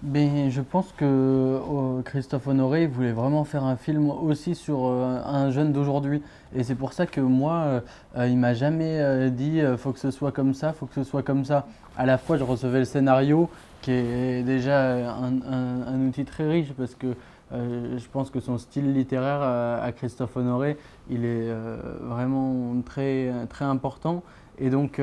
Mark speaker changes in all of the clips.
Speaker 1: Ben, je pense que Christophe Honoré il voulait vraiment faire un film aussi sur un jeune d'aujourd'hui. Et c'est pour ça que moi, il m'a jamais dit faut que ce soit comme ça, faut que ce soit comme ça. À la fois, je recevais le scénario qui est déjà un outil très riche parce que je pense que son style littéraire à Christophe Honoré, il est vraiment très important. Et donc,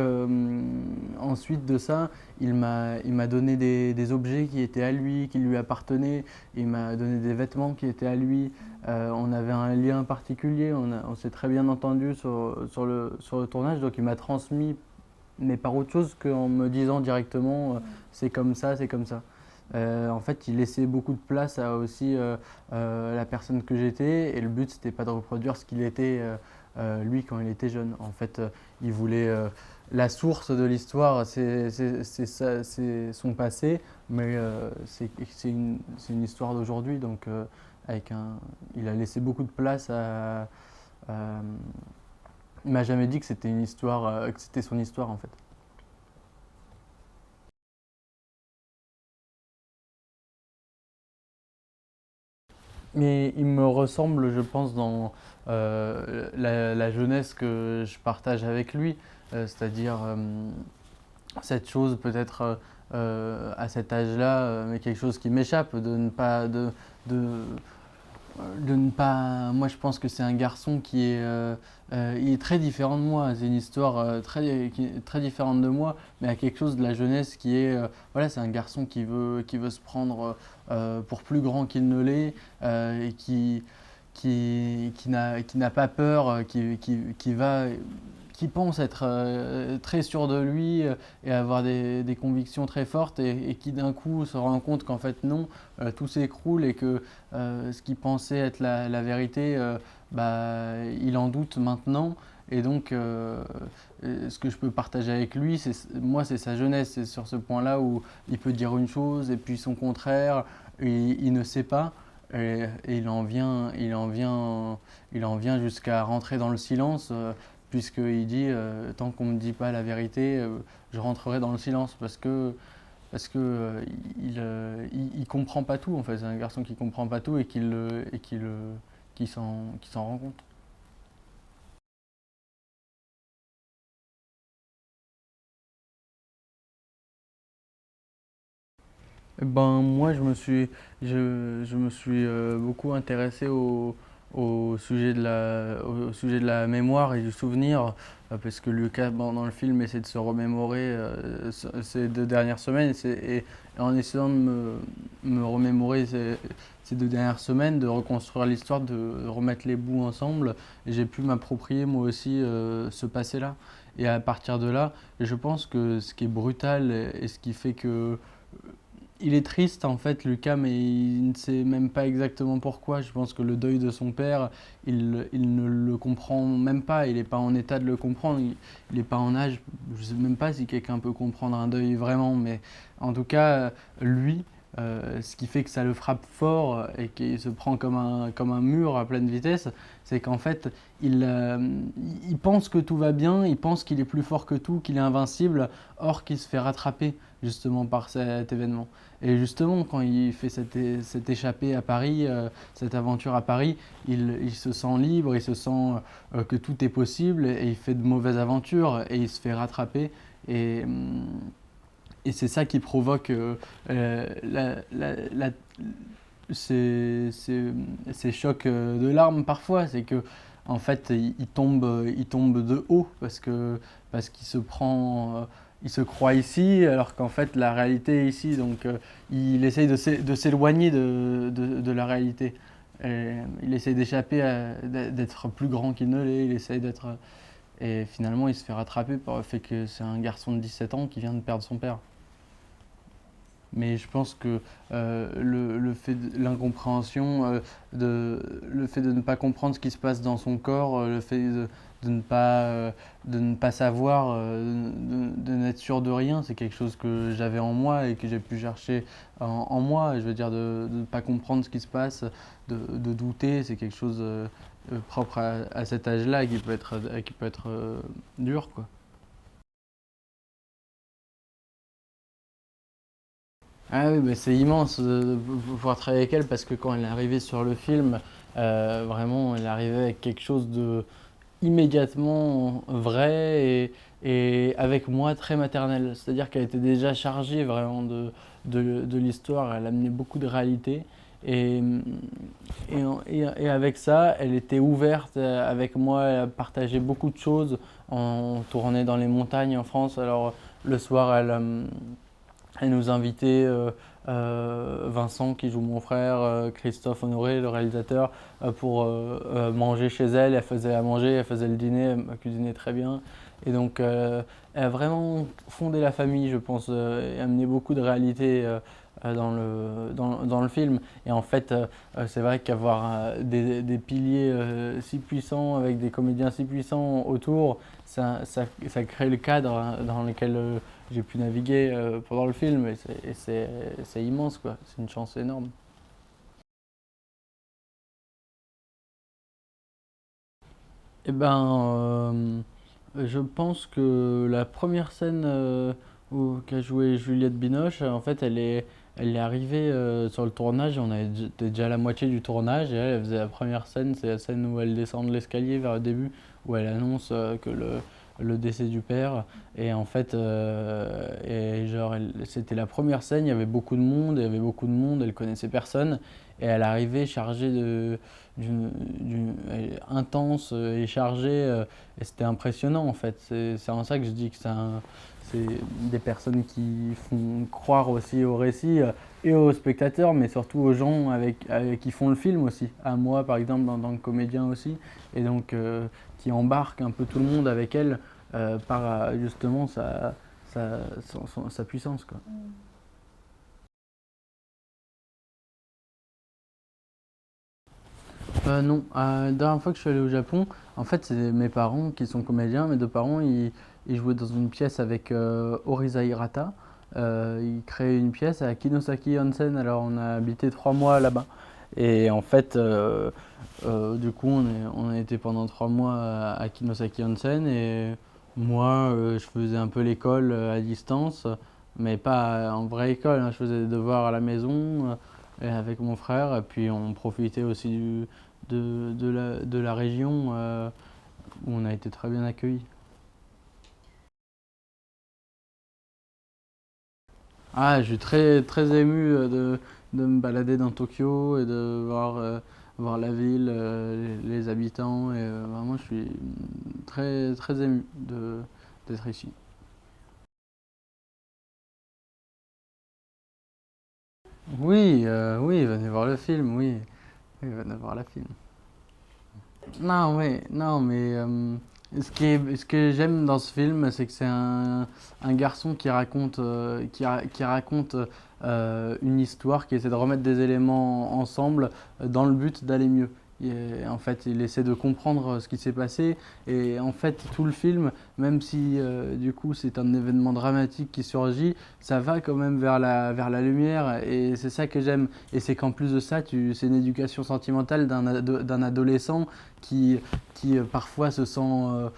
Speaker 1: ensuite de ça, il m'a donné des objets qui étaient à lui, qui lui appartenaient. Il m'a donné des vêtements qui étaient à lui. On avait un lien particulier. On s'est très bien entendu sur le tournage. Donc il m'a transmis, mais par autre chose qu'en me disant directement c'est comme ça, c'est comme ça. En fait, il laissait beaucoup de place à aussi la personne que j'étais. Et le but, c'était pas de reproduire ce qu'il était lui quand il était jeune. En fait, il voulait la source de l'histoire, c'est son passé, mais c'est une histoire d'aujourd'hui. Donc, il a laissé beaucoup de place à- il m'a jamais dit que c'était une histoire, que c'était son histoire en fait. Mais il me ressemble, je pense, dans la jeunesse que je partage avec lui, c'est-à-dire cette chose peut-être à cet âge-là, mais quelque chose qui m'échappe, de, de ne pas. Moi, je pense que c'est un garçon il est très différent de moi. C'est une histoire qui est très différente de moi, mais à quelque chose de la jeunesse qui est, voilà, c'est un garçon qui veut se prendre pour plus grand qu'il ne l'est, et qui n'a pas peur, qui pense être très sûr de lui et avoir des convictions très fortes et qui d'un coup se rend compte qu'en fait non, tout s'écroule et que ce qu'il pensait être la vérité, bah, il en doute maintenant. Et donc, ce que je peux partager avec lui, moi, c'est sa jeunesse. C'est sur ce point-là où il peut dire une chose et puis son contraire, et il ne sait pas. Et il en vient jusqu'à rentrer dans le silence, puisqu'il dit tant qu'on ne me dit pas la vérité, je rentrerai dans le silence parce que il comprend pas tout en fait. C'est un garçon qui comprend pas tout et qui s'en rend compte. Eh ben, moi, je me suis beaucoup intéressé au sujet de la mémoire et du souvenir, parce que Lucas, dans le film, essaie de se remémorer ces 2 dernières semaines, et en essayant de me remémorer ces 2 dernières semaines, de reconstruire l'histoire, de remettre les bouts ensemble, et j'ai pu m'approprier moi aussi ce passé-là. Et à partir de là, je pense que ce qui est brutal et ce qui fait que il est triste en fait, Lucas, mais il ne sait même pas exactement pourquoi. Je pense que le deuil de son père, il ne le comprend même pas. Il n'est pas en état de le comprendre. Il n'est pas en âge. Je ne sais même pas si quelqu'un peut comprendre un deuil vraiment, mais en tout cas, lui, ce qui fait que ça le frappe fort et qu'il se prend comme un mur à pleine vitesse, c'est qu'en fait, il pense que tout va bien, il pense qu'il est plus fort que tout, qu'il est invincible, or qu'il se fait rattraper justement par cet événement. Et justement, quand il fait cette échappée à Paris, cette aventure à Paris, il se sent libre, il se sent que tout est possible et il fait de mauvaises aventures et il se fait rattraper. Et, hum, et c'est ça qui provoque ces chocs de larmes parfois. C'est que en fait, il tombe de haut parce qu'il il se croit ici, alors qu'en fait la réalité est ici. Donc il essaye de s'éloigner de la réalité. Et il essaye d'échapper d'être plus grand qu'il ne l'est. Il essaye d'être et finalement il se fait rattraper par le fait que c'est un garçon de 17 ans qui vient de perdre son père. Mais je pense que le fait de l'incompréhension, le fait de ne pas comprendre ce qui se passe dans son corps, le fait de ne pas savoir, de n'être sûr de rien, c'est quelque chose que j'avais en moi et que j'ai pu chercher en moi. Je veux dire, de ne pas comprendre ce qui se passe, de douter, c'est quelque chose propre à cet âge-là qui peut être dur, quoi. Ah oui, bah, c'est immense de pouvoir travailler avec elle parce que quand elle est arrivée sur le film, vraiment, elle est arrivée avec quelque chose de immédiatement vrai et avec moi très maternel. C'est-à-dire qu'elle était déjà chargée vraiment de l'histoire, elle amenait beaucoup de réalité. Et, et avec ça, elle était ouverte avec moi, elle partageait beaucoup de choses. On tournait dans les montagnes en France, alors le soir, elle nous invitait, Vincent qui joue mon frère, Christophe Honoré, le réalisateur, pour manger chez elle. Elle faisait à manger, elle faisait le dîner, elle cuisinait très bien. Et donc, elle a vraiment fondé la famille, je pense, et amené beaucoup de réalité dans le film. Et en fait, c'est vrai qu'avoir des piliers si puissants, avec des comédiens si puissants autour, ça crée le cadre dans lequel j'ai pu naviguer pendant le film. C'est immense, quoi. C'est une chance énorme. Eh ben, je pense que la première scène où qu'a joué Juliette Binoche, en fait, elle est arrivée sur le tournage. On était déjà à la moitié du tournage et elle faisait la première scène. C'est la scène où elle descend de l'escalier vers le début, où elle annonce que le décès du père. Et en fait, et genre, c'était la première scène. Il y avait beaucoup de monde, il y avait beaucoup de monde. Elle connaissait personne et elle arrivait chargée intense et chargée, et c'était impressionnant en fait. C'est en ça que je dis que c'est des personnes qui font croire aussi au récit et aux spectateurs, mais surtout aux gens qui font le film aussi. À moi par exemple en tant que comédien aussi, et donc qui embarquent un peu tout le monde avec elle par justement sa puissance, quoi. Non, la dernière fois que je suis allé au Japon, en fait, c'est mes parents qui sont comédiens. Mes deux parents, ils jouaient dans une pièce avec Orisa Hirata. Ils créaient une pièce à Kinosaki Onsen. Alors, on a habité 3 mois là-bas. Et en fait, du coup, on a été pendant 3 mois à Kinosaki Onsen. Et moi, je faisais un peu l'école à distance, mais pas en vraie école, hein. Je faisais des devoirs à la maison et avec mon frère. Et puis, on profitait aussi de la région où on a été très bien accueillis. Ah, je suis très, très ému de me balader dans Tokyo et de voir la ville, les habitants. Et vraiment, je suis très, très ému d'être ici. Oui, oui, venez voir le film, oui. Oui, venez voir le film. Non, oui, non, mais ce que j'aime dans ce film, c'est que c'est un garçon qui raconte une histoire, qui essaie de remettre des éléments ensemble dans le but d'aller mieux. Et en fait, il essaie de comprendre ce qui s'est passé. Et en fait, tout le film, même si du coup c'est un événement dramatique qui surgit, ça va quand même vers la lumière. Et c'est ça que j'aime. Et c'est qu'en plus de ça, c'est une éducation sentimentale d'un adolescent qui, qui parfois se sent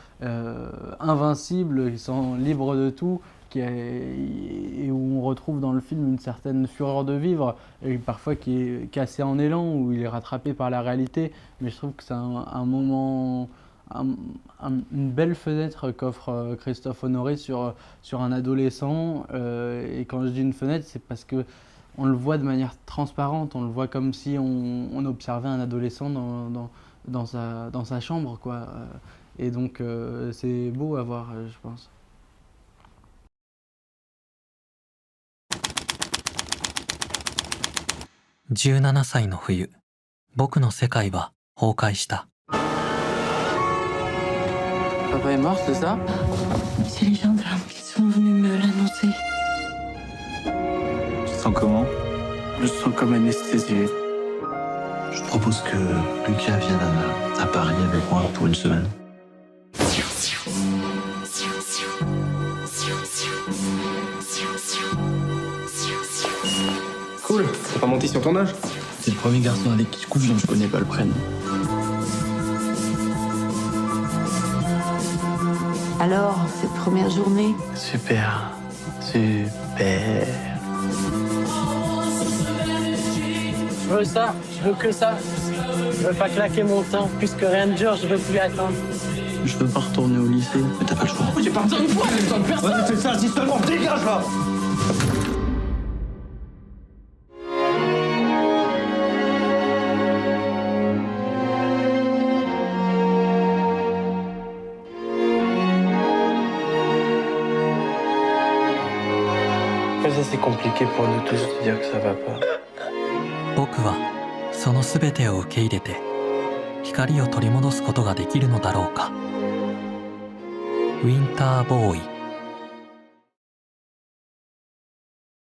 Speaker 1: invincible, qui se sent libre de tout, et où on retrouve dans le film une certaine fureur de vivre, et parfois qui est cassé en élan, où il est rattrapé par la réalité. Mais je trouve que c'est un moment, une belle fenêtre qu'offre Christophe Honoré sur un adolescent. Et quand je dis une fenêtre, c'est parce que on le voit de manière transparente, on le voit comme si on observait un adolescent dans sa chambre, quoi. Et donc, c'est beau à voir, je pense.
Speaker 2: 17歳の冬、僕の世界は崩壊した。
Speaker 1: Papa est mort, c'est ça?
Speaker 3: C'est les gendarmes qui sont venus me l'annoncer.
Speaker 4: Tu te sens comment?
Speaker 1: Je sens comme anesthésié.
Speaker 4: Je te propose que Lucas vienne à Paris avec moi pour une semaine.
Speaker 5: Cool, t'as pas menti sur ton âge?
Speaker 4: C'est le premier garçon avec qui je couche dont je connais pas le prénom.
Speaker 3: Alors, cette première journée,
Speaker 4: Super. Super.
Speaker 6: Je veux ça, je veux que ça. Je veux pas claquer mon temps, puisque rien ne dure, je veux plus attendre.
Speaker 4: Je veux pas retourner au lycée, mais t'as pas le choix.
Speaker 5: J'ai pas besoin de toi, j'ai besoin de personne. Ouais, c'est ça, dis seulement, dégage là.
Speaker 6: Ça, c'est compliqué pour nous tous de dire que ça va pas.
Speaker 2: 僕はその全てを受け入れて光を取り戻すことができるのだろうか。ウィンターボーイ